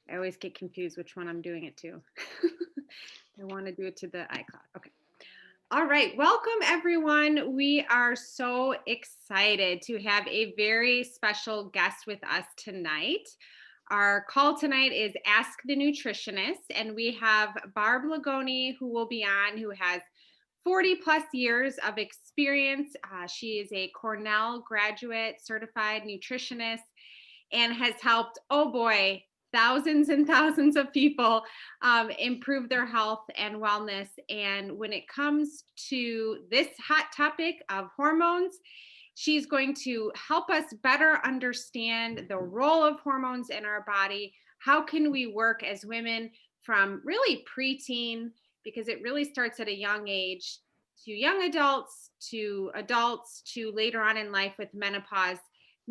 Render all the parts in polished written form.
I always get confused which one I'm doing it to. I want to do it to the iCloud. Okay. All right. Welcome, everyone. We are so excited to have a very special guest with us tonight. Our call tonight is Ask the Nutritionist, and we have Barb Lagoni, who will be on, who has 40 plus years of experience. She is a Cornell graduate, certified nutritionist, and has helped, oh boy, thousands and thousands of people improve their health and wellness. And when it comes to this hot topic of hormones, she's going to help us better understand the role of hormones in our body. How can we work as women from really preteen, because it really starts at a young age, to young adults to later on in life with menopause,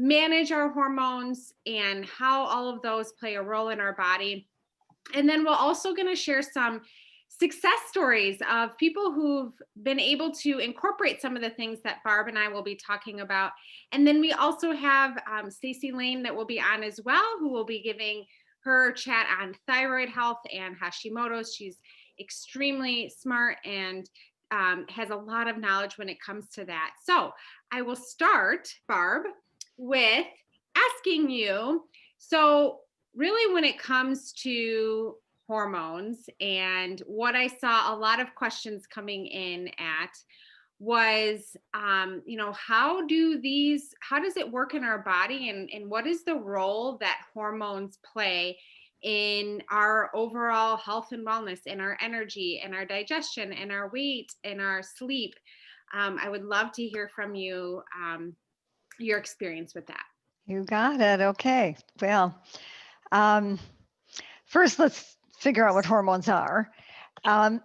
manage our hormones and how all of those play a role in our body. And then we're also going to share some success stories of people who've been able to incorporate some of the things that Barb and I will be talking about. And then we also have Stacey Lane that will be on as well, who will be giving her chat on thyroid health and Hashimoto's. She's extremely smart and has a lot of knowledge when it comes to that. So I will start, Barb, with asking you, so really when it comes to hormones, and what I saw a lot of questions coming in at was, how does it work in our body, and what is the role that hormones play in our overall health and wellness, in our energy and our digestion and our weight and our sleep. I would love to hear from you, your experience with that. You got it. Okay. Well, um, first, let's figure out what hormones are. Um,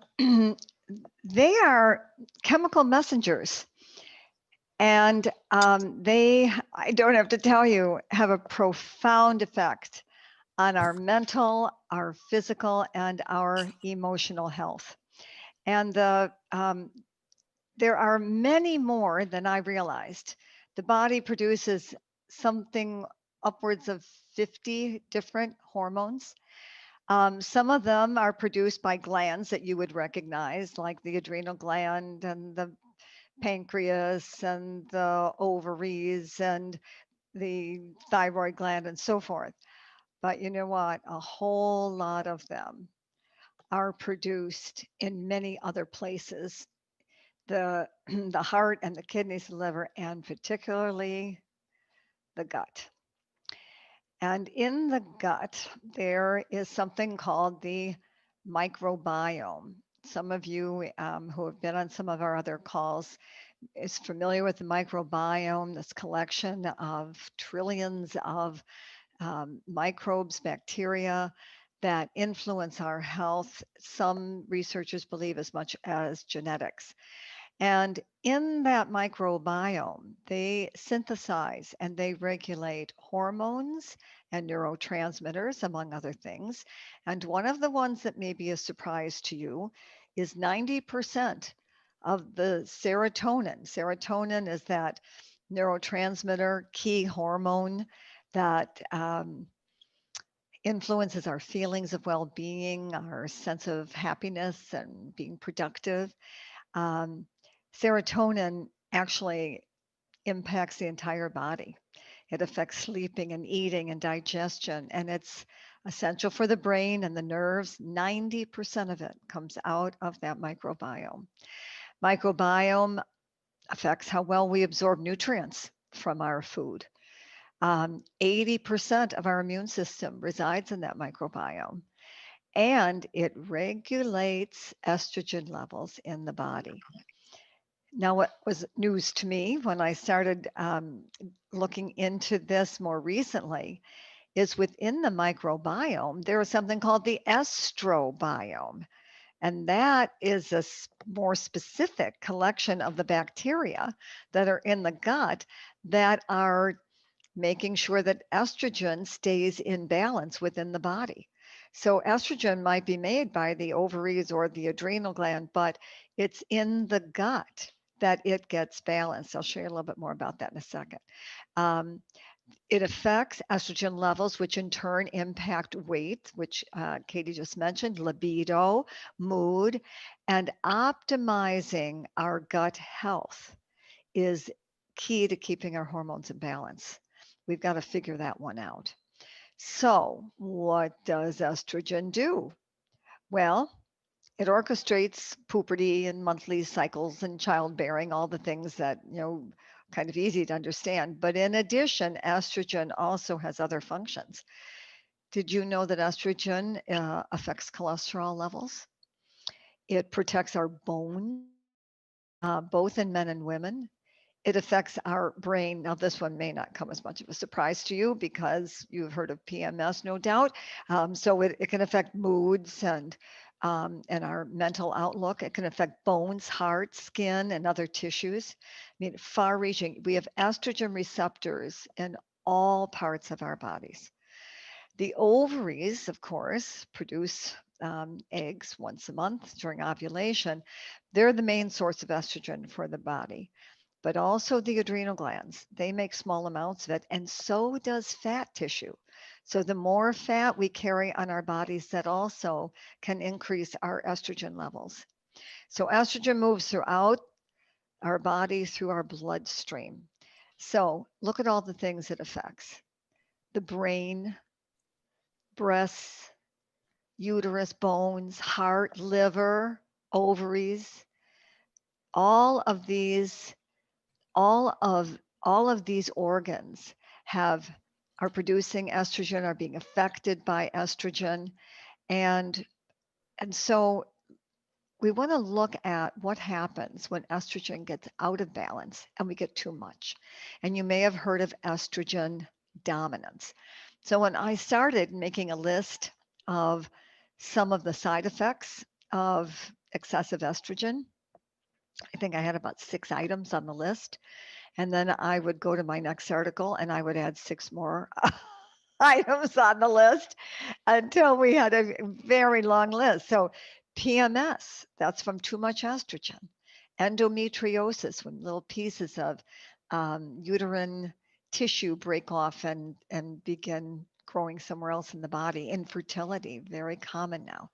they are chemical messengers. And I don't have to tell you, have a profound effect on our mental, our physical, and our emotional health. And there are many more than I realized. The body produces something upwards of 50 different hormones. Some of them are produced by glands that you would recognize, like the adrenal gland and the pancreas and the ovaries and the thyroid gland and so forth. But you know what? A whole lot of them are produced in many other places. The, the heart and the kidneys, the liver, and particularly the gut. And in the gut, there is something called the microbiome. Some of you who have been on some of our other calls is familiar with the microbiome, this collection of trillions of microbes, bacteria that influence our health. Some researchers believe as much as genetics. And in that microbiome, they synthesize and they regulate hormones and neurotransmitters, among other things. And one of the ones that may be a surprise to you is 90% of the serotonin. Serotonin is that neurotransmitter, key hormone that influences our feelings of well being, our sense of happiness, and being productive. Um, Serotonin actually impacts the entire body. It affects sleeping and eating and digestion, and it's essential for the brain and the nerves. 90% of it comes out of that microbiome. Microbiome affects how well we absorb nutrients from our food. 80% of our immune system resides in that microbiome, and it regulates estrogen levels in the body. Now, what was news to me when I started looking into this more recently is within the microbiome, there is something called the estrobiome. And that is a more specific collection of the bacteria that are in the gut that are making sure that estrogen stays in balance within the body. So estrogen might be made by the ovaries or the adrenal gland, but it's in the gut that it gets balanced. I'll share a little bit more about that in a second. Um, It affects estrogen levels, which in turn impact weight, which Katie just mentioned, libido, mood, and optimizing our gut health is key to keeping our hormones in balance. We've got to figure that one out. So, what does estrogen do? Well, it orchestrates puberty and monthly cycles and childbearing, all the things that, kind of easy to understand. But in addition, estrogen also has other functions. Did you know that estrogen affects cholesterol levels? It protects our bones, both in men and women. It affects our brain. Now, this one may not come as much of a surprise to you because you've heard of PMS, no doubt. So it can affect moods and our mental outlook. It can affect bones, heart, skin, and other tissues. I mean, far-reaching. We have estrogen receptors in all parts of our bodies. The ovaries, of course, produce eggs once a month during ovulation. They're the main source of estrogen for the body, but also the adrenal glands. They make small amounts of it, and so does fat tissue. So the more fat we carry on our bodies, that also can increase our estrogen levels. So estrogen moves throughout our body through our bloodstream. So look at all the things it affects: the brain, breasts, uterus, bones, heart, liver, ovaries, all of these all of these organs have are producing estrogen, are being affected by estrogen, and so we want to look at what happens when estrogen gets out of balance and we get too much. And you may have heard of estrogen dominance. So when I started making a list of some of the side effects of excessive estrogen, I think I had about 6 items on the list. And then I would go to my next article and I would add 6 more items on the list until we had a very long list. So PMS, that's from too much estrogen. Endometriosis, when little pieces of uterine tissue break off and begin growing somewhere else in the body. Infertility, very common now.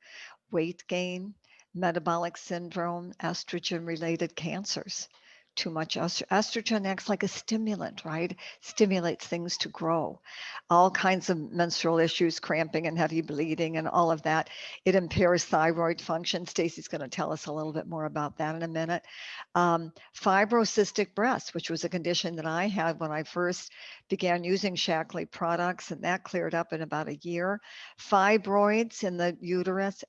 Weight gain, metabolic syndrome, estrogen related cancers. Too much estrogen acts like a stimulant, right? Stimulates things to grow. All kinds of menstrual issues, cramping and heavy bleeding and all of that. It impairs thyroid function. Stacy's going to tell us a little bit more about that in a minute. Fibrocystic breast, which was a condition that I had when I first began using Shaklee products, and that cleared up in about a year. Fibroids in the uterus,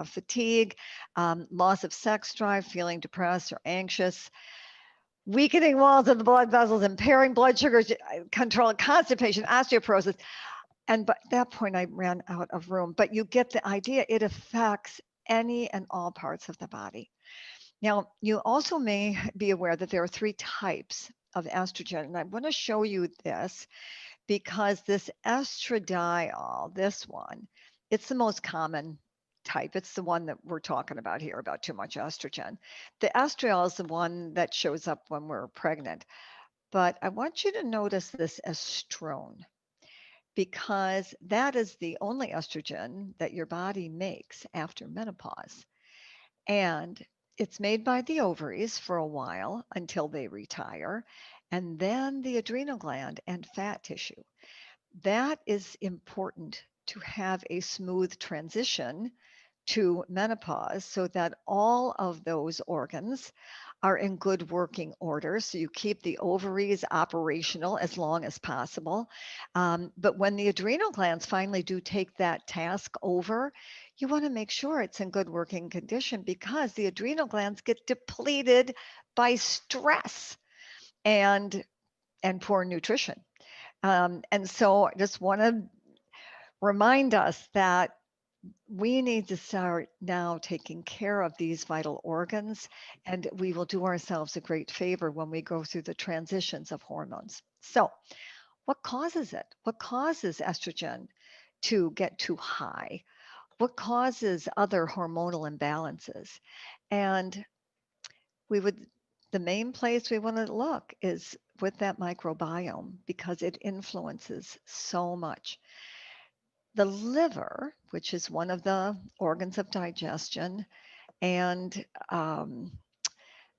fatigue, loss of sex drive, feeling depressed or anxious, weakening walls of the blood vessels, impairing blood sugar control, constipation, osteoporosis. And by that point, I ran out of room. But you get the idea. It affects any and all parts of the body. Now, you also may be aware that there are 3 types of estrogen. And I want to show you this because this estradiol, this one, it's the most common type. It's the one that we're talking about here, about too much estrogen. The estriol is the one that shows up when we're pregnant. But I want you to notice this estrone because that is the only estrogen that your body makes after menopause. And it's made by the ovaries for a while until they retire, and then the adrenal gland and fat tissue. That is important to have a smooth transition to menopause so that all of those organs are in good working order. So you keep the ovaries operational as long as possible. But when the adrenal glands finally do take that task over, you want to make sure it's in good working condition because the adrenal glands get depleted by stress and poor nutrition. And so I just want to remind us that we need to start now taking care of these vital organs, and we will do ourselves a great favor when we go through the transitions of hormones. So, what causes it? What causes estrogen to get too high? What causes other hormonal imbalances? And we would, the main place we want to look is with that microbiome because it influences so much. The liver, which is one of the organs of digestion, and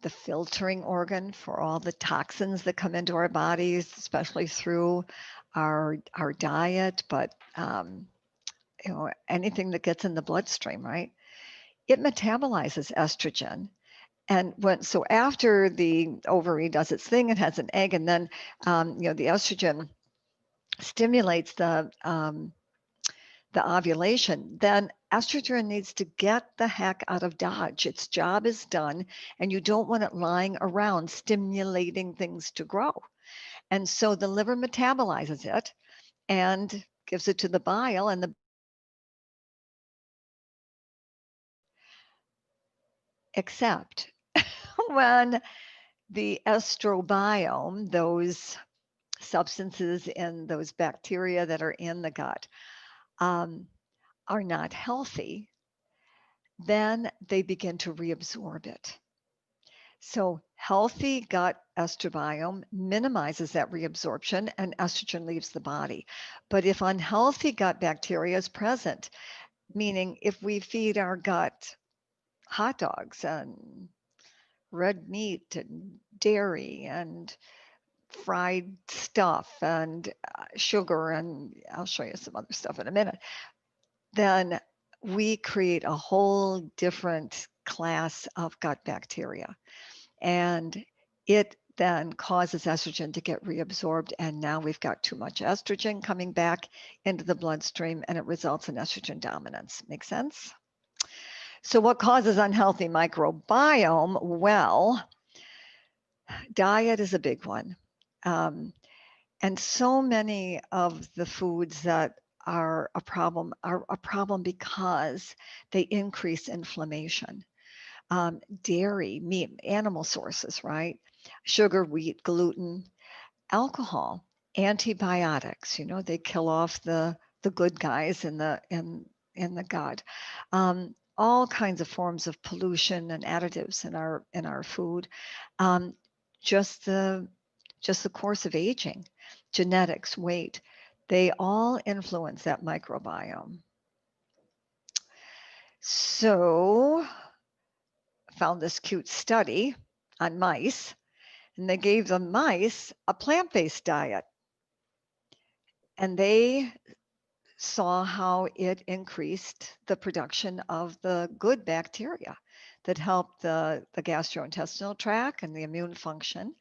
the filtering organ for all the toxins that come into our bodies, especially through our diet, but anything that gets in the bloodstream, right? It metabolizes estrogen. And so after the ovary does its thing, it has an egg, and then the estrogen stimulates the ovulation. Then estrogen needs to get the heck out of Dodge. Its job is done, and you don't want it lying around stimulating things to grow. And so the liver metabolizes it and gives it to the bile, and the except when the estrobiome, those substances in those bacteria that are in the gut, um, are not healthy, then they begin to reabsorb it. So healthy gut estrobiome minimizes that reabsorption and estrogen leaves the body. But if unhealthy gut bacteria is present, meaning if we feed our gut hot dogs and red meat and dairy and fried stuff and sugar, and I'll show you some other stuff in a minute, then we create a whole different class of gut bacteria. And it then causes estrogen to get reabsorbed. And now we've got too much estrogen coming back into the bloodstream, and it results in estrogen dominance. Make sense? So, what causes unhealthy microbiome? Well, diet is a big one. And so many of the foods that are a problem because they increase inflammation. Dairy, meat, animal sources, right? Sugar, wheat, gluten, alcohol, antibiotics. They kill off the good guys in the gut. All kinds of forms of pollution and additives in our food. Um, just the just the course of aging, genetics, weight, they all influence that microbiome. So, I found this cute study on mice, and they gave the mice a plant-based diet, and they saw how it increased the production of the good bacteria that help the gastrointestinal tract and the immune function.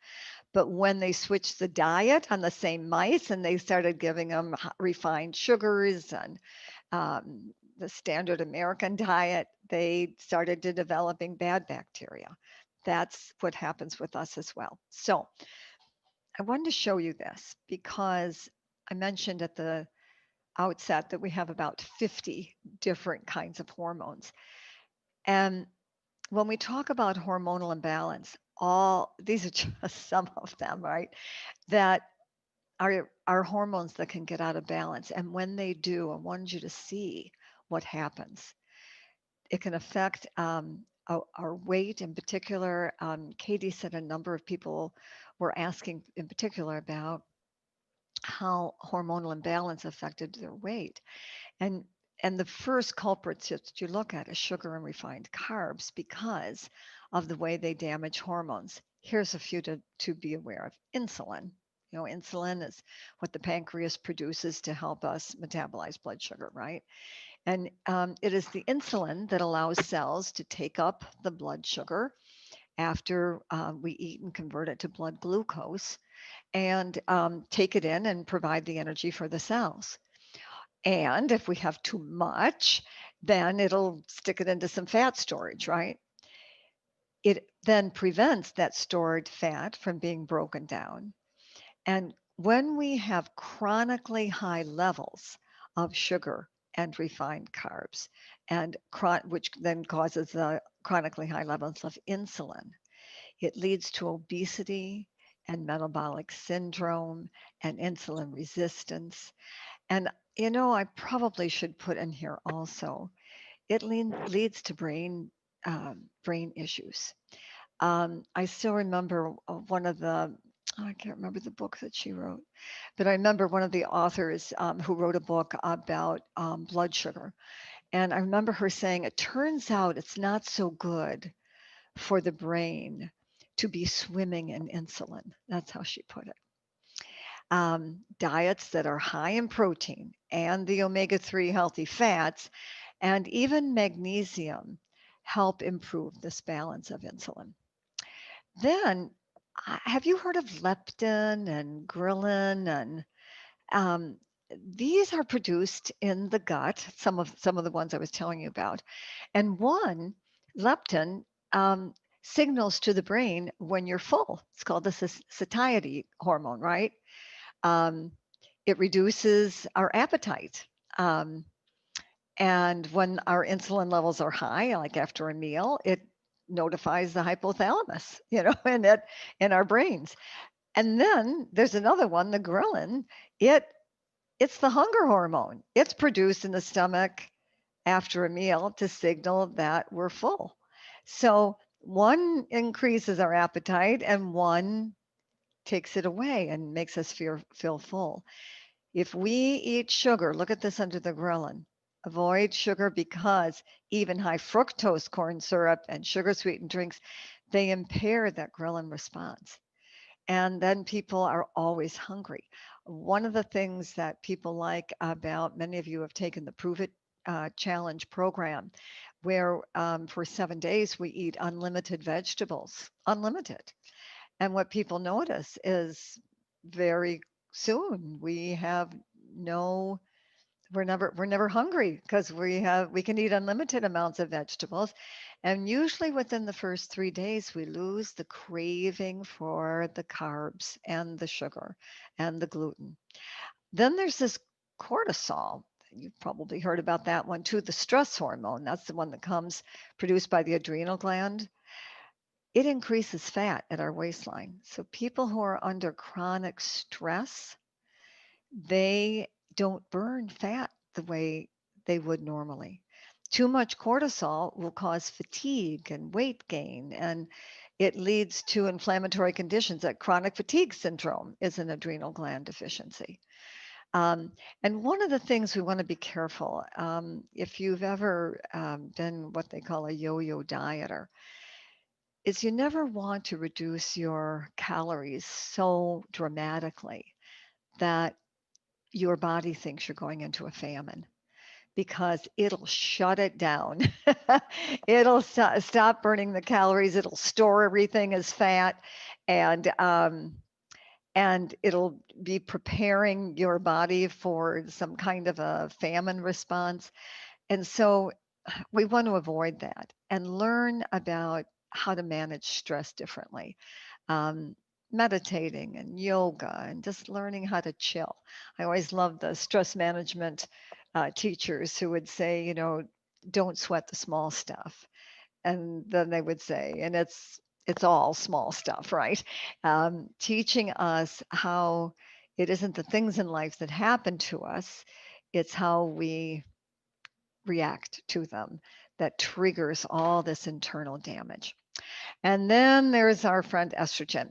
But when they switched the diet on the same mice and they started giving them refined sugars and the standard American diet, they started to developing bad bacteria. That's what happens with us as well. So I wanted to show you this because I mentioned at the outset that we have about 50 different kinds of hormones. And when we talk about hormonal imbalance, all these are just some of them, right? That are hormones that can get out of balance. And when they do, I wanted you to see what happens. It can affect our weight in particular. Katie said a number of people were asking in particular about how hormonal imbalance affected their weight. And and the first culprits that you look at is sugar and refined carbs because of the way they damage hormones. Here's a few to be aware of. Insulin. Insulin is what the pancreas produces to help us metabolize blood sugar, right? And it is the insulin that allows cells to take up the blood sugar after we eat and convert it to blood glucose and take it in and provide the energy for the cells. And if we have too much, then it'll stick it into some fat storage, right? It then prevents that stored fat from being broken down. And when we have chronically high levels of sugar and refined carbs, and which then causes the chronically high levels of insulin, it leads to obesity and metabolic syndrome and insulin resistance. And I probably should put in here also, it leads to brain issues. I still remember one of the I can't remember the book that she wrote, but I remember one of the authors who wrote a book about blood sugar. And I remember her saying, it turns out it's not so good for the brain to be swimming in insulin. That's how she put it. Diets that are high in protein and the omega 3 healthy fats and even magnesium help improve this balance of insulin. Then, have you heard of leptin and ghrelin and um, these are produced in the gut, some of the ones I was telling you about. And one, leptin, signals to the brain when you're full. It's called the satiety hormone, right? Um, it reduces our appetite. Um, and when our insulin levels are high, like after a meal, it notifies the hypothalamus, in our brains. And then there's another one, the ghrelin. It it's the hunger hormone. It's produced in the stomach after a meal to signal that we're full. So one increases our appetite and one takes it away and makes us feel full. If we eat sugar, look at this under the ghrelin. Avoid sugar because even high fructose corn syrup and sugar sweetened drinks, they impair that ghrelin response. And then people are always hungry. One of the things that people like about many of you have taken the Prove It Challenge program, where for 7 days we eat unlimited vegetables, unlimited. And what people notice is very soon we have no we're never hungry because we can eat unlimited amounts of vegetables, and usually within the first 3 days we lose the craving for the carbs and the sugar and the gluten. Then there's this cortisol. You've probably heard about that one too, the stress hormone. That's the one that comes produced by the adrenal gland. It increases fat at our waistline. So people who are under chronic stress, they don't burn fat the way they would normally. Too much cortisol will cause fatigue and weight gain, and it leads to inflammatory conditions. That chronic fatigue syndrome is an adrenal gland deficiency. Um, and one of the things we want to be careful, if you've ever been what they call a yo-yo dieter, is you never want to reduce your calories so dramatically that your body thinks you're going into a famine because it'll shut it down. It'll stop burning the calories. It'll store everything as fat, and it'll be preparing your body for some kind of a famine response. And so we want to avoid that and learn about how to manage stress differently. um, Meditating and yoga and just learning how to chill. I always loved the stress management teachers who would say, don't sweat the small stuff. And then they would say, and it's all small stuff, right? Teaching us how it isn't the things in life that happen to us, it's how we react to them that triggers all this internal damage. And then there's our friend estrogen.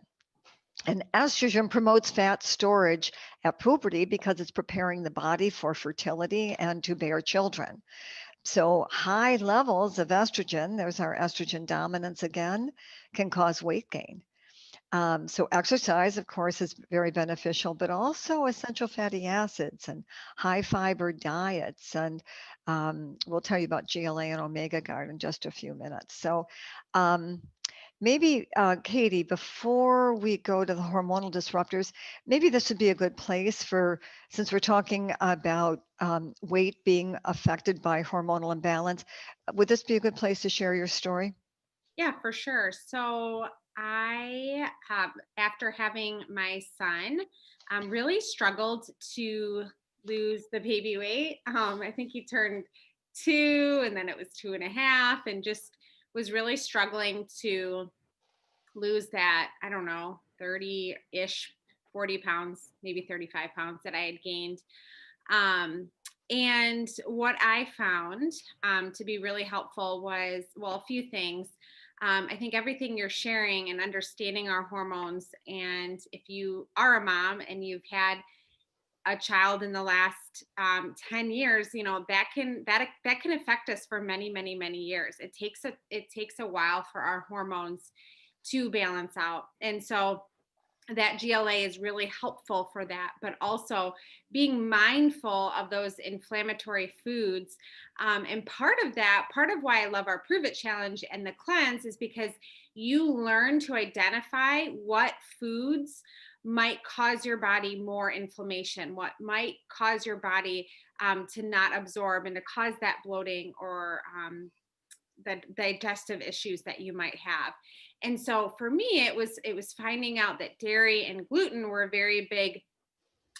And estrogen promotes fat storage at puberty because it's preparing the body for fertility and to bear children. So, high levels of estrogen, there's our estrogen dominance again, can cause weight gain. So, exercise, of course, is very beneficial, but also essential fatty acids and high fiber diets. And we'll tell you about GLA and Omega Guard in just a few minutes. So, um, maybe, Katie, before we go to the hormonal disruptors, maybe this would be a good place for, since we're talking about weight being affected by hormonal imbalance, would this be a good place to share your story? Yeah, for sure. So I have, after having my son, really struggled to lose the baby weight. I think he turned 2, and then it was 2.5, and just was really struggling to lose that, I don't know, 30 ish, 40 pounds, maybe 35 pounds that I had gained. Um, and what I found to be really helpful was, well, a few things. I think everything you're sharing and understanding our hormones, and if you are a mom and you've had a child in the last 10 years, that can affect us for many, many, many years. It takes a while for our hormones to balance out. And so that GLA is really helpful for that, but also being mindful of those inflammatory foods. And part of why I love our Prove It Challenge and the cleanse is because you learn to identify what foods might cause your body more inflammation, what might cause your body to not absorb and to cause that bloating or the digestive issues that you might have. And so for me, it was finding out that dairy and gluten were very big,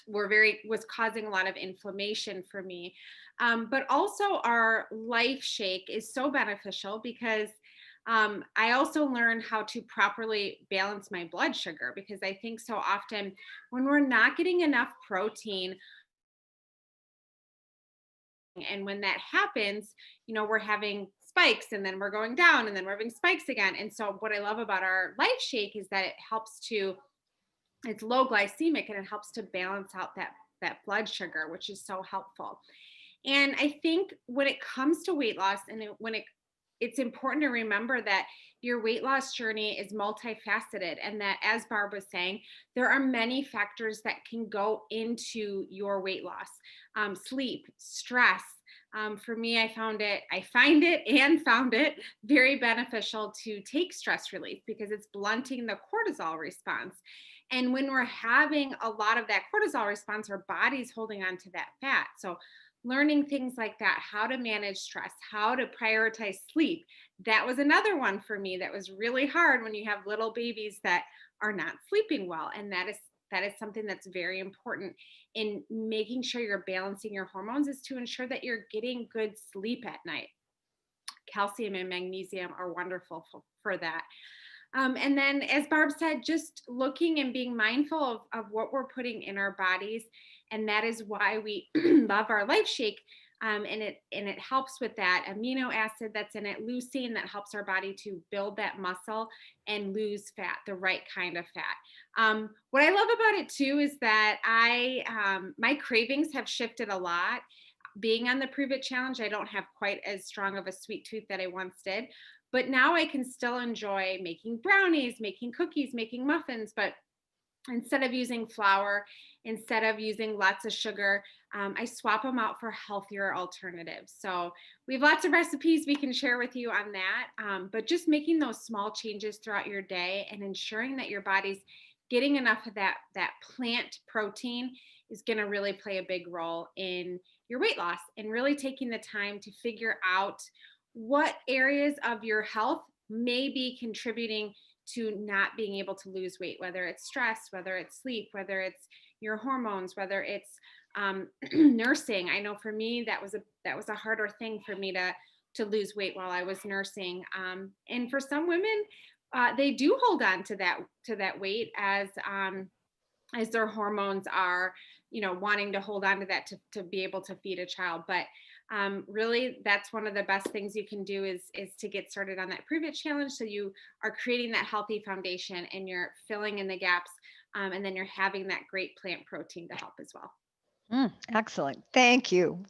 were very was causing a lot of inflammation for me. But also our life shake is so beneficial because I also learned how to properly balance my blood sugar, because I think so often when we're not getting enough protein, and when that happens, we're having spikes and then we're going down and then we're having spikes again. And so what I love about our life shake is that it's low glycemic and it helps to balance out that blood sugar, which is so helpful. And I think when it comes to weight loss, and it's important to remember that your weight loss journey is multifaceted, and that, as Barb was saying, there are many factors that can go into your weight loss. Sleep, stress. For me, I find it and found it very beneficial to take stress relief because it's blunting the cortisol response. And when we're having a lot of that cortisol response, our body's holding on to that fat. So learning things like that, how to manage stress, how to prioritize sleep. That was another one for me that was really hard when you have little babies that are not sleeping well. And that is something that's very important in making sure you're balancing your hormones, is to ensure that you're getting good sleep at night. Calcium and magnesium are wonderful for that. And then, as Barb said, just looking and being mindful of what we're putting in our bodies. And that is why we love our Life Shake. And it helps with that amino acid that's in it, leucine, that helps our body to build that muscle and lose fat, the right kind of fat. What I love about it too is that my cravings have shifted a lot. Being on the Prove It Challenge, I don't have quite as strong of a sweet tooth that I once did, but now I can still enjoy making brownies, making cookies, making muffins. But instead of using flour, instead of using lots of sugar, I swap them out for healthier alternatives. So we have lots of recipes we can share with you on that. But just making those small changes throughout your day and ensuring that your body's getting enough of that plant protein is going to really play a big role in your weight loss, and really taking the time to figure out what areas of your health may be contributing to not being able to lose weight, whether it's stress, whether it's sleep, whether it's your hormones, whether it's nursing. I know for me that was a harder thing for me to lose weight while I was nursing. And for some women, they do hold on to that weight as their hormones are, wanting to hold on to that to be able to feed a child. But really, that's one of the best things you can do is to get started on that Prove It Challenge, so you are creating that healthy foundation and you're filling in the gaps, and then you're having that great plant protein to help as well. Excellent. Thank you.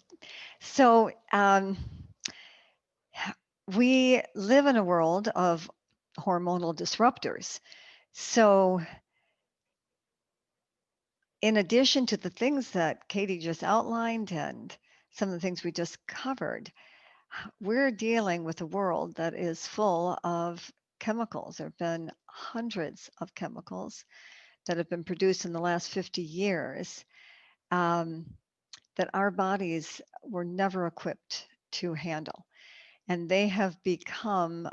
So, we live in a world of hormonal disruptors. So, in addition to the things that Katie just outlined and some of the things we just covered, we're dealing with a world that is full of chemicals. There have been hundreds of chemicals that have been produced in the last 50 years um, that our bodies were never equipped to handle. And they have become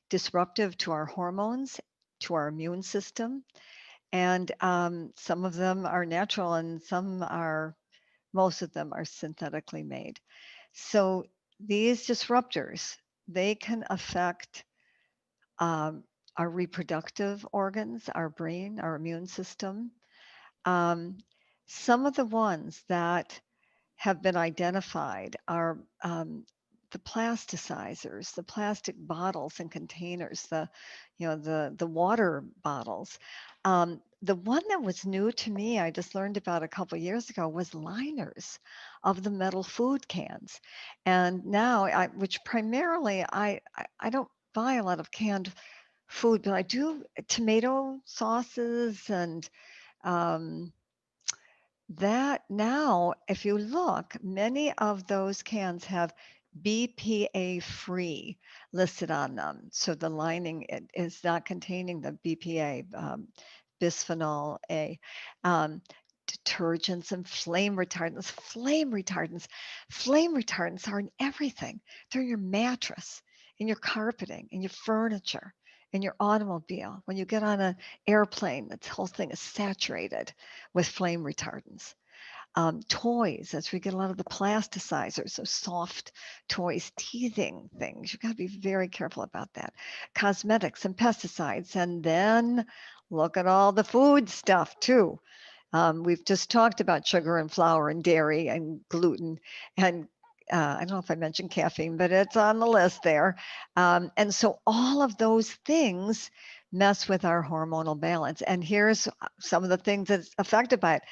disruptive to our hormones, to our immune system. And some of them are natural and most of them are synthetically made. So these disruptors, they can affect um, our reproductive organs, our brain, our immune system. Um, some of the ones that have been identified are the plasticizers, the plastic bottles and containers, the water bottles. The one that was new to me, I just learned about a couple years ago, was liners of the metal food cans. And now, which primarily I don't buy a lot of canned food, but I do tomato sauces and um, that now, if you look, many of those cans have BPA free listed on them. So the lining is not containing the BPA, bisphenol A. Um, Detergents and flame retardants. Flame retardants are in everything. They're in your mattress, in your carpeting, in your furniture, in your automobile. When you get on an airplane, the whole thing is saturated with flame retardants. Toys, that's where you get a lot of the plasticizers, so soft toys, teething things. You've got to be very careful about that. Cosmetics and pesticides. And then look at all the food stuff too. We've just talked about sugar and flour and dairy and gluten and I don't know if I mentioned caffeine, but it's on the list there. And so all of those things mess with our hormonal balance. And here's some of the things that's affected by it.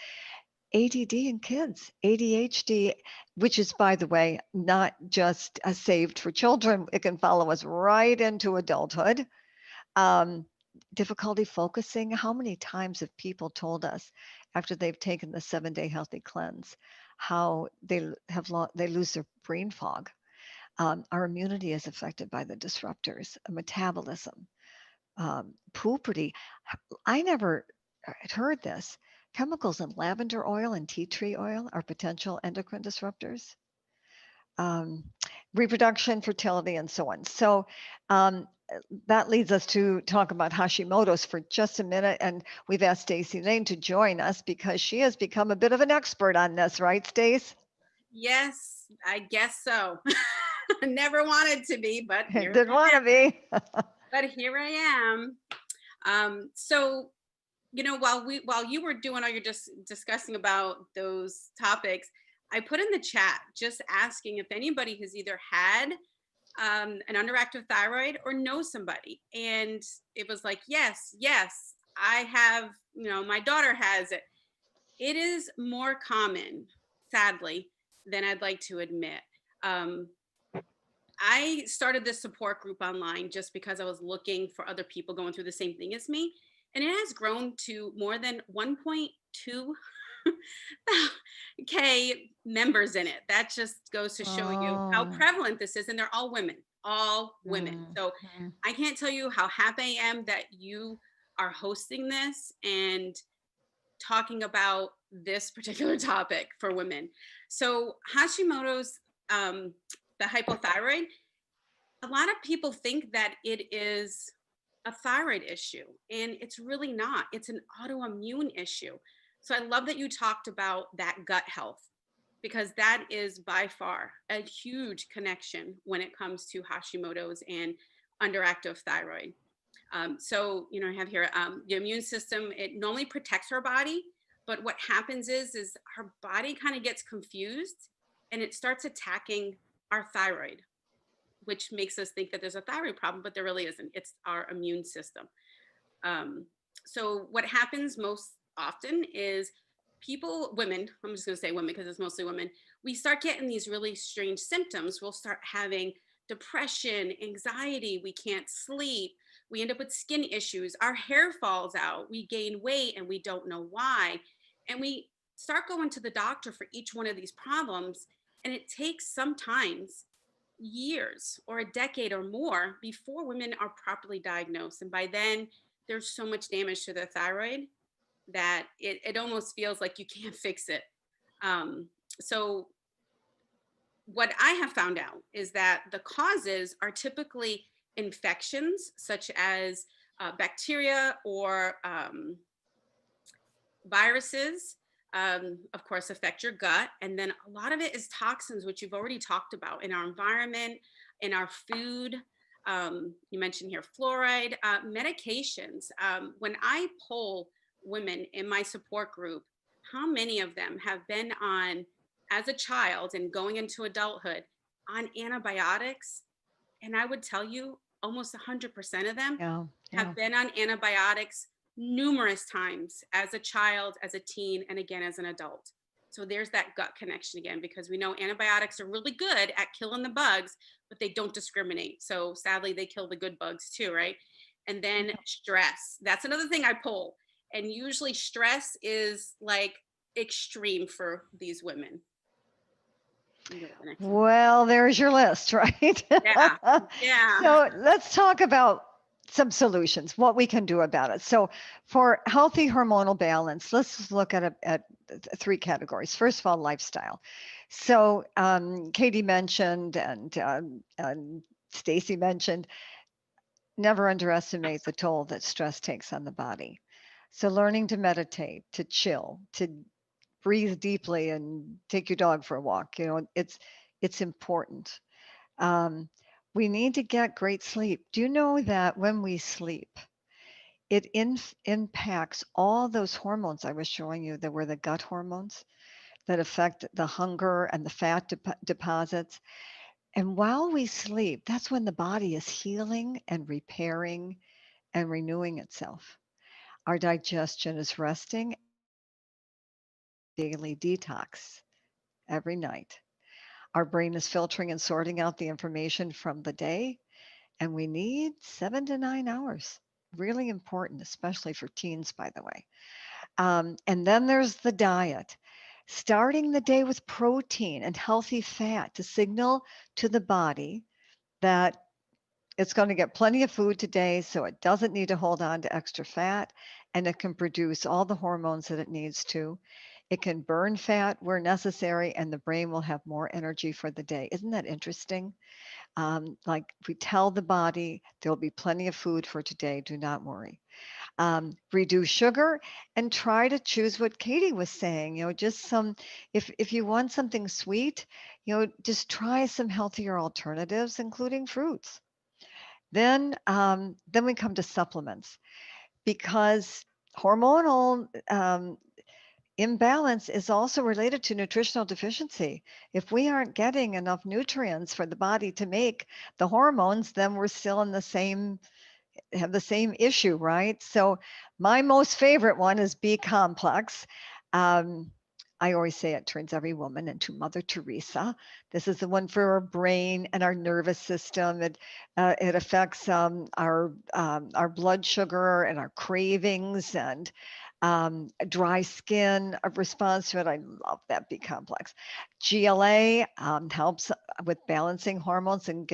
ADD in kids, ADHD, which is, by the way, not just saved for children. It can follow us right into adulthood. Um, Difficulty focusing. How many times have people told us after they've taken the 7-day healthy cleanse how they lose their brain fog? Our immunity is affected by the disruptors, metabolism, puberty. I never had heard this. Chemicals in lavender oil and tea tree oil are potential endocrine disruptors. Um, Reproduction, fertility, and so on. So um, that leads us to talk about Hashimoto's for just a minute. And we've asked Stacy Lane to join us because she has become a bit of an expert on this, right, Stace? Yes, I guess so. Never wanted to be, but here Didn't want to be. I am. So while you were doing all your discussing about those topics, I put in the chat just asking if anybody has either had an underactive thyroid or know somebody, and it was like yes, I have. My daughter has it. It is more common, sadly, than I'd like to admit. Um, I started this support group online just because I was looking for other people going through the same thing as me. And it has grown to more than 1.2 K members in it. That just goes to show you how Oh. prevalent this is. And they're all women, all women. So Mhm. I can't tell you how happy I am that you are hosting this and talking about this particular topic for women. So Hashimoto's, the hypothyroid, a lot of people think that it is a thyroid issue, and it's really not. It's an autoimmune issue. So I love that you talked about that gut health, because that is by far a huge connection when it comes to Hashimoto's and underactive thyroid. I have here the immune system. It normally protects our body, but what happens is our body kind of gets confused and it starts attacking our thyroid, which makes us think that there's a thyroid problem, but there really isn't. It's our immune system. Um, so what happens most often is women, I'm just going to say women because it's mostly women, we start getting these really strange symptoms. We'll start having depression, anxiety, we can't sleep, we end up with skin issues, our hair falls out, we gain weight and we don't know why. And we start going to the doctor for each one of these problems. And it takes sometimes years or a decade or more before women are properly diagnosed. And by then, there's so much damage to their thyroid that it almost feels like you can't fix it. So, what I have found out is that the causes are typically infections such as bacteria or viruses, of course, affect your gut. And then a lot of it is toxins, which you've already talked about in our environment, in our food. You mentioned here fluoride, medications. When I poll women in my support group, how many of them have been on as a child and going into adulthood on antibiotics. And I would tell you almost 100% of them Yeah, yeah. have been on antibiotics numerous times as a child, as a teen, and again as an adult. So there's that gut connection again, because we know antibiotics are really good at killing the bugs, but they don't discriminate. So sadly, they kill the good bugs too, right? And then Yeah. stress. That's another thing I pull. And usually stress is like extreme for these women. You go to the next one. Well, there's your list, right? Yeah. Yeah. So let's talk about some solutions, what we can do about it. So for healthy hormonal balance, let's look at three categories. First of all, lifestyle. So Katie mentioned and Stacy mentioned, never underestimate the toll that stress takes on the body. So learning to meditate, to chill, to breathe deeply and take your dog for a walk, it's important. um, we need to get great sleep. Do you know that when we sleep, it impacts all those hormones I was showing you that were the gut hormones that affect the hunger and the fat deposits? And while we sleep, that's when the body is healing and repairing and renewing itself. Our digestion is resting, daily detox every night. Our brain is filtering and sorting out the information from the day, and we need 7 to 9 hours. Really important, especially for teens, by the way. And then there's the diet. Starting the day with protein and healthy fat to signal to the body that it's going to get plenty of food today, so it doesn't need to hold on to extra fat, and it can produce all the hormones that it needs to. It can burn fat where necessary, and the brain will have more energy for the day. Isn't that interesting? Like we tell the body there'll be plenty of food for today, do not worry. Reduce sugar and try to choose what Katie was saying, just some, if you want something sweet, just try some healthier alternatives, including fruits. Then we come to supplements, because hormonal imbalance is also related to nutritional deficiency. If we aren't getting enough nutrients for the body to make the hormones, then we're still in the same have the same issue, right? So my most favorite one is B complex. Um, I always say it turns every woman into Mother Teresa. This is the one for our brain and our nervous system. It affects our blood sugar and our cravings and dry skin, a response to it. I love that B complex. GLA helps with balancing hormones and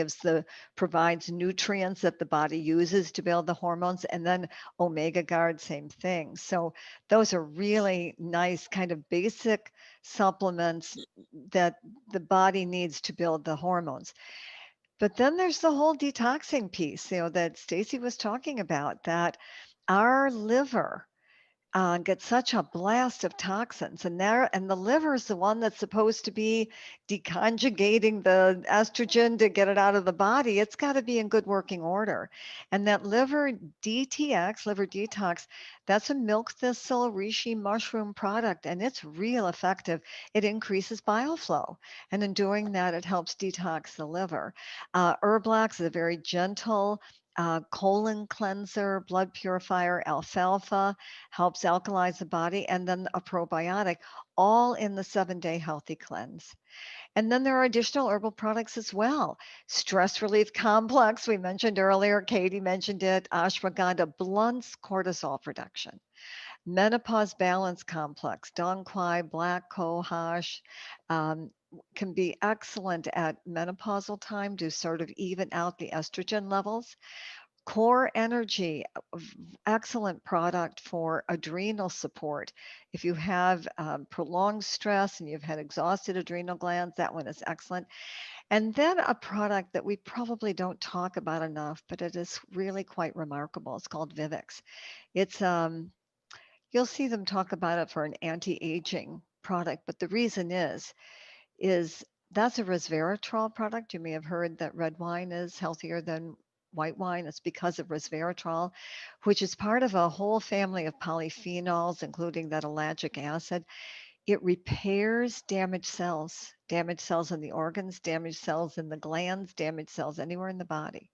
provides nutrients that the body uses to build the hormones. And then Omega Guard, same thing. So those are really nice kind of basic supplements that the body needs to build the hormones. But then there's the whole detoxing piece, that Stacy was talking about, that our liver get such a blast of toxins, and the liver is the one that's supposed to be deconjugating the estrogen to get it out of the body. It's got to be in good working order. And that liver detox, that's a milk thistle reishi mushroom product, and it's real effective. It increases bile flow, and in doing that, it helps detox the liver. Herblax is a very gentle colon cleanser, blood purifier. Alfalfa helps alkalize the body, and then a probiotic, all in the 7-day healthy cleanse. And then there are additional herbal products as well. Stress relief complex, we mentioned earlier, Katie mentioned it, ashwagandha blunts cortisol production. Menopause balance complex, dong quai, black cohosh, um, can be excellent at menopausal time to sort of even out the estrogen levels. Core Energy, excellent product for adrenal support. If you have prolonged stress and you've had exhausted adrenal glands, that one is excellent. And then a product that we probably don't talk about enough, but it is really quite remarkable. It's called Vivix. It's you'll see them talk about it for an anti-aging product, but the reason is that's a resveratrol product. You may have heard that red wine is healthier than white wine. It's because of resveratrol, which is part of a whole family of polyphenols, including that ellagic acid. It repairs damaged cells in the organs, damaged cells in the glands, damaged cells anywhere in the body.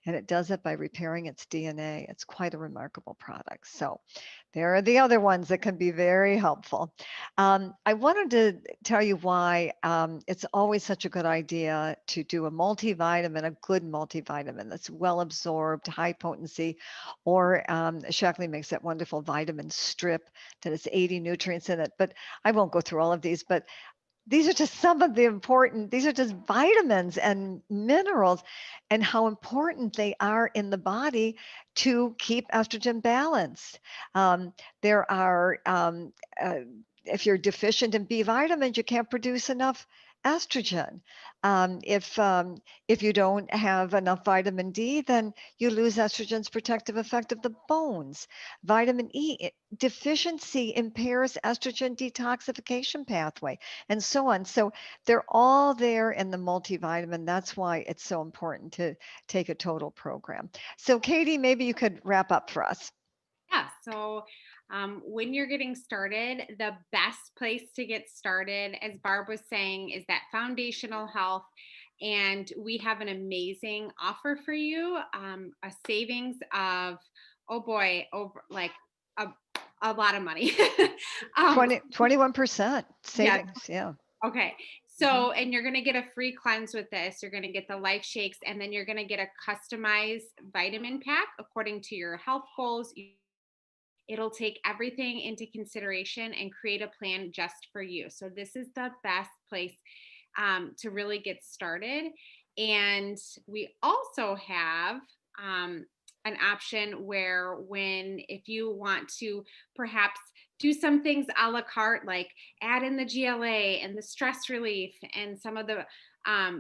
And it does it by repairing its DNA. It's quite a remarkable product. So there are the other ones that can be very helpful. I wanted to tell you why it's always such a good idea to do a multivitamin, a good multivitamin that's well absorbed, high potency, or Shaklee makes that wonderful vitamin strip that has 80 nutrients in it. But I won't go through all of these, but these are just some of the important, these are just vitamins and minerals and how important they are in the body to keep estrogen balanced. Um, there are, if you're deficient in B vitamins, you can't produce enough estrogen. If you don't have enough vitamin D, then you lose estrogen's protective effect of the bones. Vitamin E deficiency impairs estrogen detoxification pathway and so on. So they're all there in the multivitamin. That's why it's so important to take a total program. So Katie, maybe you could wrap up for us. Yeah. So when you're getting started, the best place to get started, as Barb was saying, is that foundational health. And we have an amazing offer for you, a savings of, oh boy, over like a, a lot of money. um, 21% yes. savings. Yeah. Okay. So, and you're going to get a free cleanse with this. You're going to get the life shakes, and then you're going to get a customized vitamin pack according to your health goals. It'll take everything into consideration and create a plan just for you. So this is the best place to really get started. And we also have an option where if you want to perhaps do some things a la carte, like add in the GLA and the stress relief and some of the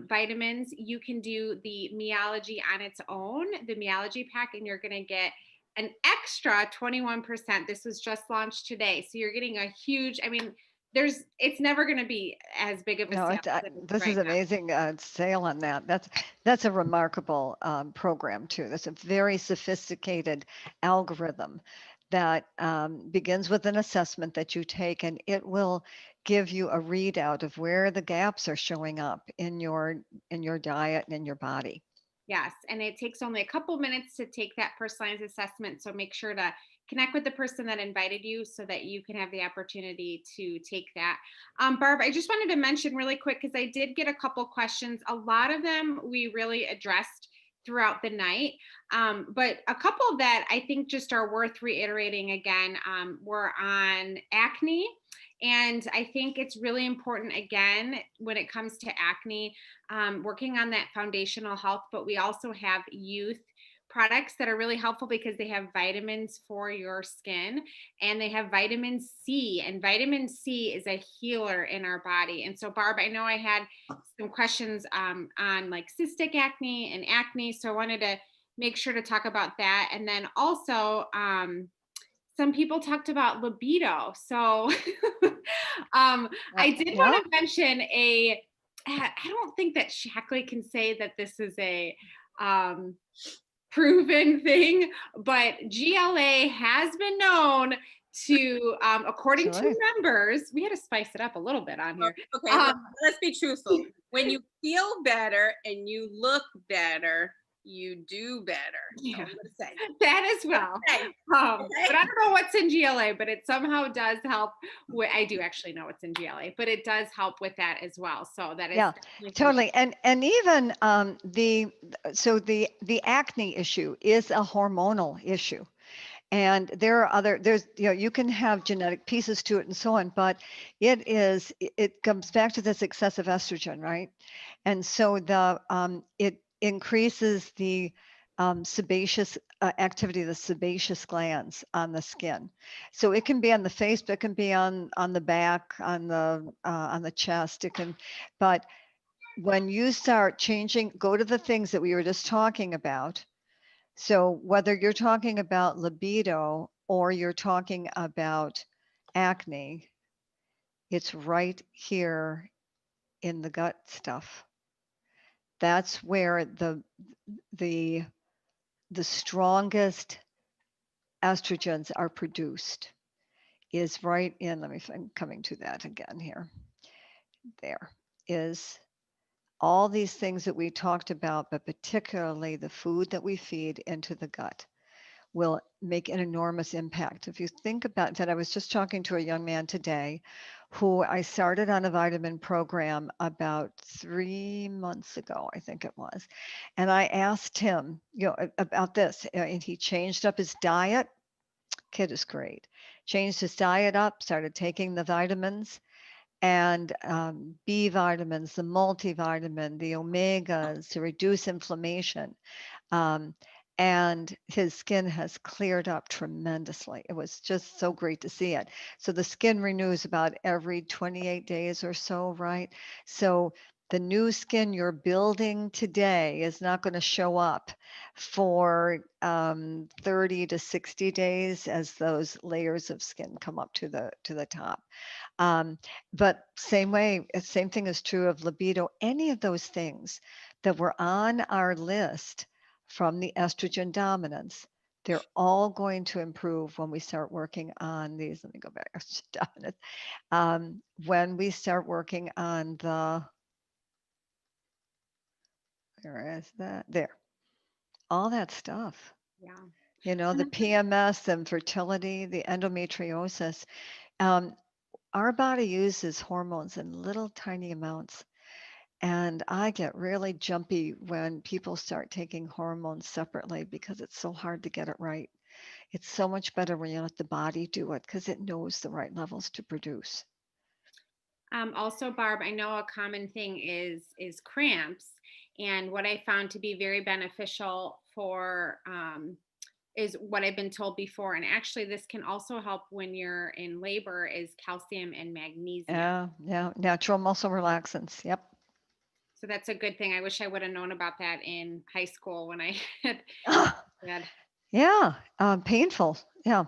vitamins, you can do the Meology on its own, the Meology pack, and you're going to get an extra 21%. This was just launched today. So you're getting a huge, I mean, it's never going to be as big of a No, sale as it is this is right now. amazing sale on that. That's a remarkable program too. That's a very sophisticated algorithm that begins with an assessment that you take, and it will give you a readout of where the gaps are showing up in your diet and in your body. Yes. And it takes only a couple minutes to take that personalized assessment. So make sure to connect with the person that invited you so that you can have the opportunity to take that. Barb, I just wanted to mention really quick because I did get a couple questions. A lot of them we really addressed throughout the night. But a couple that I think just are worth reiterating again were on acne. And I think it's really important, again, when it comes to acne, working on that foundational health, but we also have youth products that are really helpful because they have vitamins for your skin and they have vitamin C, and vitamin C is a healer in our body. And so Barb, I know I had some questions on like cystic acne and acne, so I wanted to make sure to talk about that. And then also some people talked about libido. So I did Yeah. want to mention I don't think that Shackley can say that this is a um, proven thing, but GLA has been known to, according to Absolutely. members, we had to spice it up a little bit on here. Okay, let's be truthful. When you feel better and you look better, you do better. Yeah. I'm gonna say That as well. Okay. But I don't know what's in GLA, but it somehow does help. I do actually know what's in GLA, but it does help with that as well. So that is Yeah, totally. And even the acne issue is a hormonal issue. And there are there's, you can have genetic pieces to it and so on, but it comes back to this excessive estrogen, right? And so it increases the sebaceous activity of the sebaceous glands on the skin. So it can be on the face, but it can be on the back, on the chest. But when you start changing, go to the things that we were just talking about. So whether you're talking about libido or you're talking about acne, it's right here in the gut stuff. That's where the strongest estrogens are produced, is right in, let me find, coming to that again here. There is all these things that we talked about, but particularly the food that we feed into the gut will make an enormous impact. If you think about that, I was just talking to a young man today who I started on a vitamin program about 3 months ago, I think it was. And I asked him, about this, and he changed up his diet. Kid is great. Changed his diet up, started taking the vitamins and B vitamins, the multivitamin, the omegas to reduce inflammation. Um, and his skin has cleared up tremendously. It was just so great to see it. So the skin renews about every 28 days or so, right? So the new skin you're building today is not going to show up for 30 to 60 days as those layers of skin come up to the top. Um, but same way, same thing is true of libido. Any of those things that were on our list from the estrogen dominance, they're all going to improve when we start working on these. Let me go back. Estrogen dominance. When we start working on where is that? There, all that stuff. Yeah. The PMS, the infertility, the endometriosis. Um, our body uses hormones in little tiny amounts. And I get really jumpy when people start taking hormones separately because it's so hard to get it right. It's so much better when you let the body do it because it knows the right levels to produce. Also, Barb, I know a common thing is cramps, and what I found to be very beneficial for is what I've been told before, and actually this can also help when you're in labor is calcium and magnesium. Yeah, natural muscle relaxants. Yep. So that's a good thing. I wish I would have known about that in high school when I had. Yeah, painful. Yeah.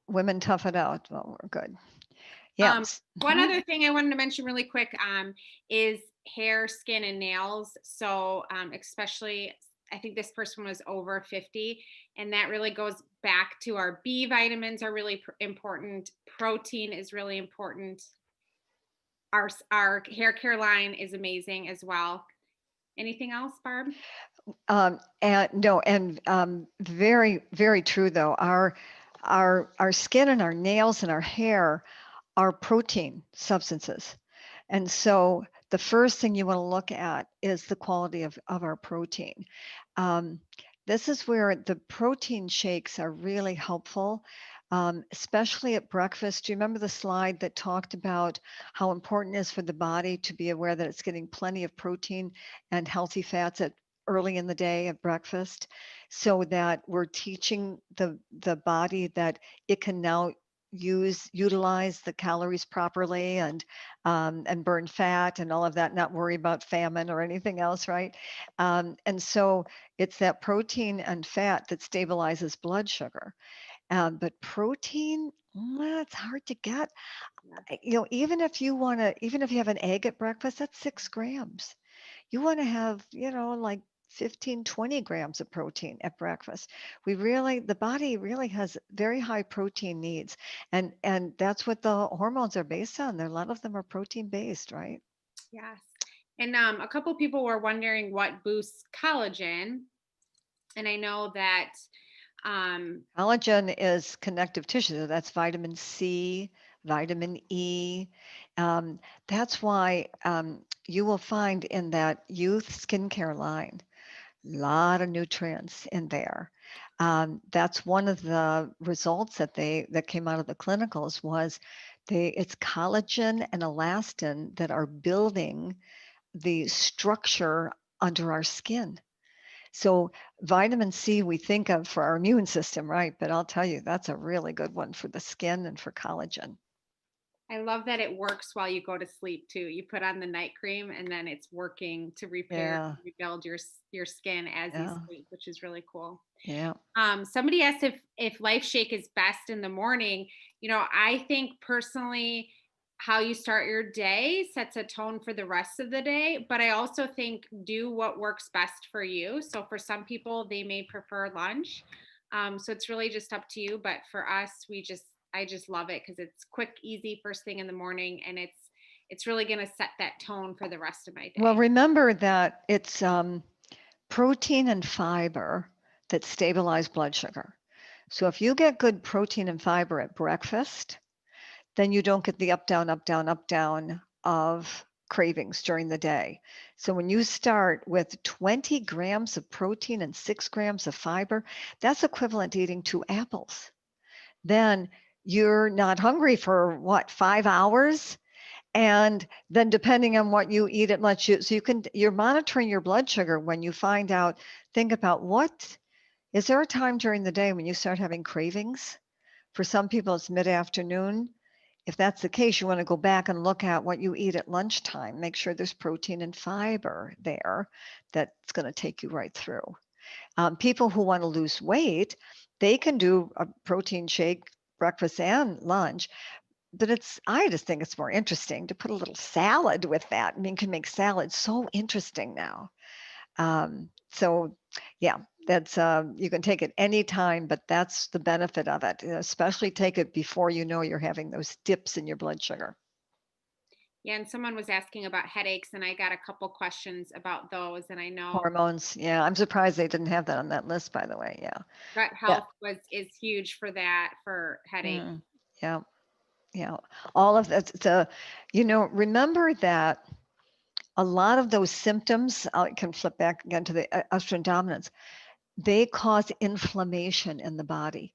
Women tough it out. Well, we're good. Yeah. One other thing I wanted to mention really quick is hair, skin, and nails. So especially, I think this person was over 50, and that really goes back to our B vitamins are really important. Protein is really important. Our hair care line is amazing as well. Anything else, Barb? And no, and very, very true though. Our skin and our nails and our hair are protein substances. And so the first thing you want to look at is the quality of our protein. Um, this is where the protein shakes are really helpful, especially at breakfast. Do you remember the slide that talked about how important it is for the body to be aware that it's getting plenty of protein and healthy fats at early in the day at breakfast, so that we're teaching the body that it can now utilize the calories properly and burn fat and all of that, not worry about famine or anything else, right? And so it's that protein and fat that stabilizes blood sugar. But protein, it's hard to get. Even if you have an egg at breakfast, that's 6 grams. You want to have, like 15, 20 grams of protein at breakfast. The body really has very high protein needs. And that's what the hormones are based on. A lot of them are protein based, right? Yes. And a couple people were wondering what boosts collagen. And I know that Collagen is connective tissue. So that's vitamin C, vitamin E. That's why you will find in that youth skincare line lot of nutrients in there. That's one of the results that came out of the clinicals was it's collagen and elastin that are building the structure under our skin. So vitamin C we think of for our immune system, right? But I'll tell you, that's a really good one for the skin and for collagen. I love that it works while you go to sleep too. You put on the night cream and then it's working to repair, Yeah, rebuild your skin as you yeah, sleep, which is really cool. yeah. Somebody asked if Life Shake is best in the morning. I think personally, how you start your day sets a tone for the rest of the day. But I also think do what works best for you. So for some people, they may prefer lunch. So it's really just up to you. But for us, we just I just love it because it's quick, easy, first thing in the morning, and it's really going to set that tone for the rest of my day. Well, remember that it's protein and fiber that stabilize blood sugar. So if you get good protein and fiber at breakfast, then you don't get the up, down, up, down, up, down of cravings during the day. So when you start with 20 grams of protein and 6 grams of fiber, that's equivalent to eating 2 apples. Then you're not hungry for what, 5 hours? And then depending on what you eat at lunch, you're monitoring your blood sugar when you find out, think about is there a time during the day when you start having cravings? For some people, it's mid-afternoon. If that's the case, you want to go back and look at what you eat at lunchtime. Make sure there's protein and fiber there that's going to take you right through. People who want to lose weight, they can do a protein shake breakfast and lunch. But I just think it's more interesting to put a little salad with that. I mean, you can make salad so interesting now. So yeah, that's you can take it anytime, but that's the benefit of it. Especially take it before you know you're having those dips in your blood sugar. Yeah, and someone was asking about headaches, and I got a couple questions about those, and I know Hormones. Yeah, I'm surprised they didn't have that on that list, by the way. Yeah. gut Yeah. health is huge for that, for headaches. Yeah. Yeah. All of that. Remember that a lot of those symptoms, I can flip back again to the estrogen dominance, they cause inflammation in the body.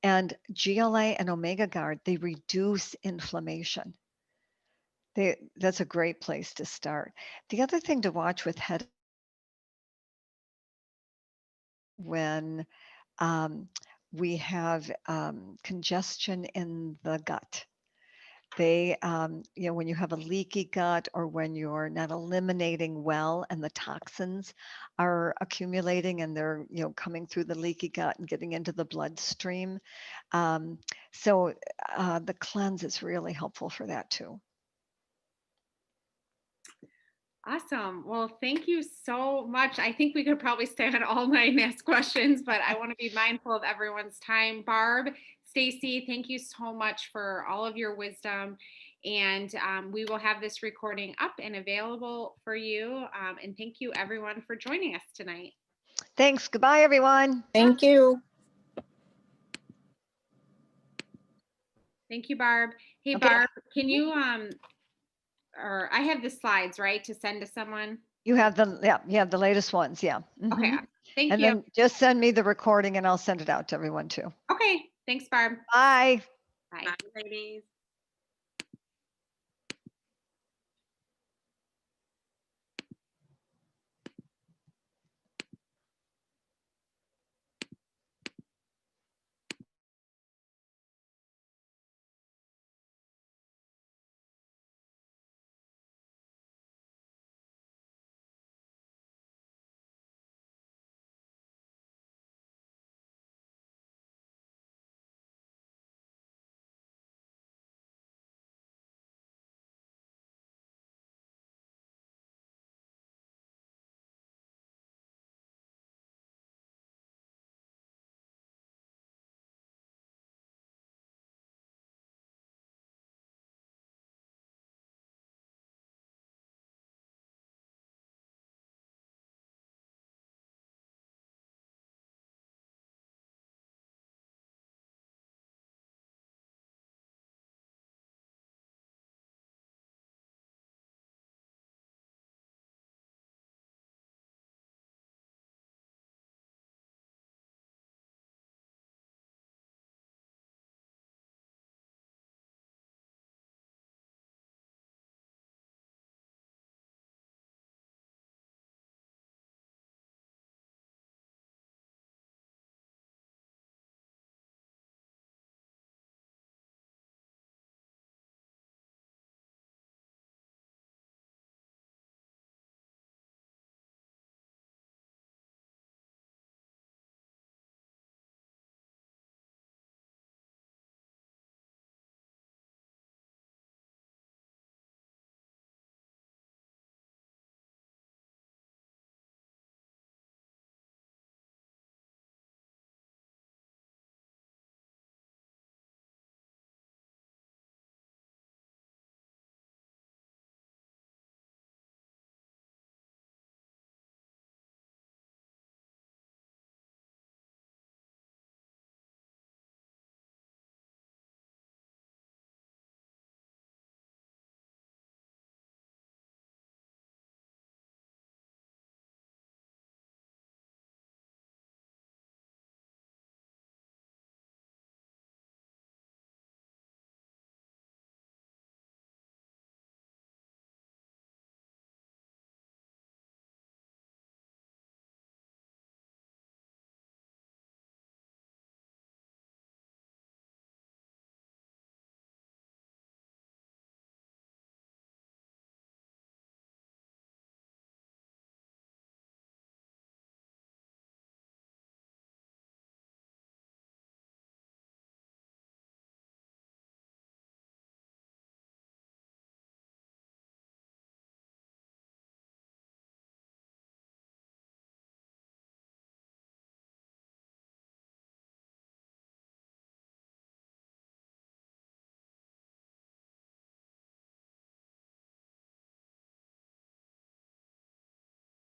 And GLA and Omega Guard, they reduce inflammation. That's a great place to start. The other thing to watch with head when we have congestion in the gut. When you have a leaky gut or when you're not eliminating well and the toxins are accumulating and they're, coming through the leaky gut and getting into the bloodstream. So the cleanse is really helpful for that too. Awesome. Well, thank you so much. I think we could probably stay on all night and ask questions, but I want to be mindful of everyone's time. Barb, Stacy, thank you so much for all of your wisdom. And we will have this recording up and available for you. And thank you, everyone, for joining us tonight. Thanks. Goodbye, everyone. Thank you. Thank you, Barb. Hey, Okay. Barb, can you or I have the slides, right, to send to someone? You have the latest ones. Yeah. Okay. Mhm. Thank And you. then just send me the recording and I'll send it out to everyone too. Okay. Thanks, Barb. Bye. Bye. Bye, ladies.